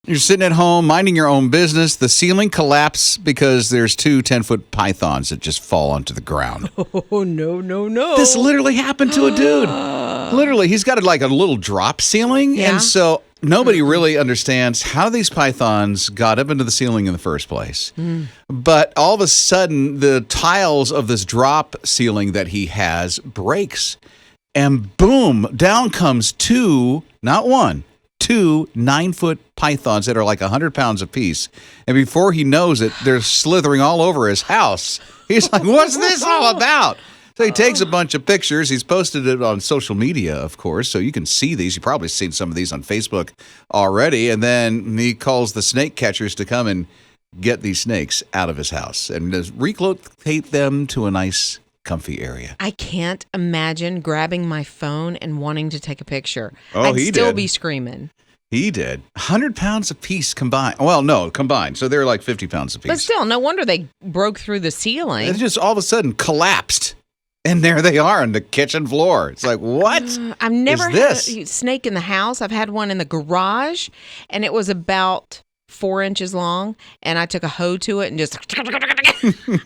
You're sitting at home, minding your own business. The ceiling collapsed because there's two 10-foot pythons that just fall onto the ground. Oh, no. This literally happened to a dude. Literally, he's got like a little drop ceiling. Yeah. And so nobody really understands how these pythons got up into the ceiling in the first place. But all of a sudden, the tiles of this drop ceiling that he has breaks. And boom, down comes two, not one, two 9-foot pythons that are like 100 pounds apiece. And before he knows it, they're slithering all over his house. He's like, what's this all about? So he takes a bunch of pictures. He's posted it on social media, of course, so you can see these. You've probably seen some of these on Facebook already. And then he calls the snake catchers to come and get these snakes out of his house and just relocate them to a nice, comfy area. I can't imagine grabbing my phone and wanting to take a picture. Oh, I'd he still did. be screaming. He did. 100 pounds apiece combined. Well, no, combined. So they're like 50 pounds apiece. But still, no wonder they broke through the ceiling. It just all of a sudden collapsed. And there they are on the kitchen floor. It's like, what? I've never is this? had a snake in the house. I've had one in the garage, and it was about 4 inches long, and I took a hoe to it and just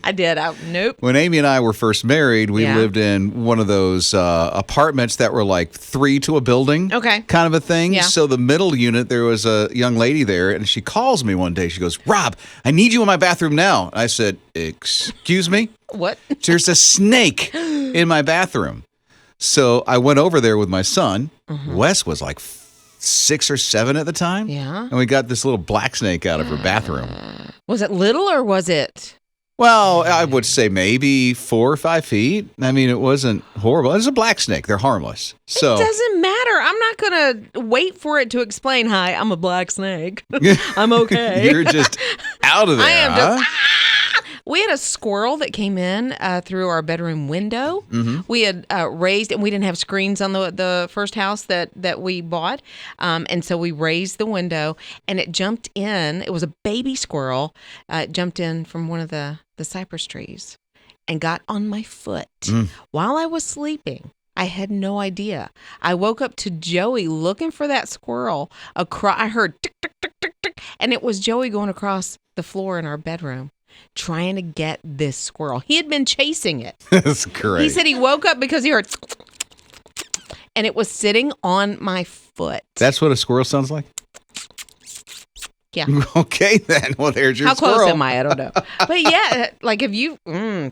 I did. Nope. When Amy and I were first married, we Yeah. lived in one of those apartments that were like 3 to a building Okay. kind of a thing. Yeah. So the middle unit, there was a young lady there, and she calls me one day. She goes, Rob, I need you in my bathroom now. I said, excuse me? What? There's a snake in my bathroom. So I went over there with my son. Wes was like 6 or 7 at the time. Yeah. And we got this little black snake out of her bathroom. Was it little or was it? Well, I would say maybe 4 or 5 feet. I mean, it wasn't horrible. It was a black snake. They're harmless. So It doesn't matter. I'm not going to wait for it to explain, hi, I'm a black snake. I'm okay. You're just out of there. I am huh? just. We had a squirrel that came in through our bedroom window. We had raised, and we didn't have screens on the first house that we bought. And so we raised the window, and it jumped in. It was a baby squirrel. It jumped in from one of the cypress trees and got on my foot while I was sleeping. I had no idea. I woke up to Joey looking for that squirrel. I heard tick, tick, tick, tick, tick, and it was Joey going across the floor in our bedroom, trying to get this squirrel. He had been chasing it. That's great. He said he woke up because he heard, and it was sitting on my foot. That's what a squirrel sounds like? Yeah. Okay, then. Well, there's your How squirrel. close am I? I don't know. But yeah, like if you,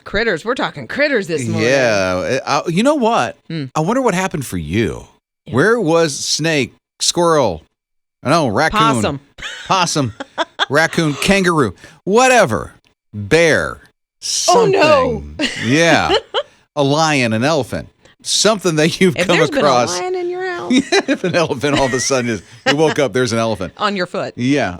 critters, we're talking critters this morning. Yeah. You know what? I wonder what happened for you. Yeah. Where was snake, squirrel, I know, raccoon, possum, raccoon, kangaroo, whatever, bear, something. Oh, no. Yeah. A lion, an elephant, something that you've If come there's across. been a lion in your house If an elephant all of a sudden you woke up, there's an elephant. on your foot. Yeah.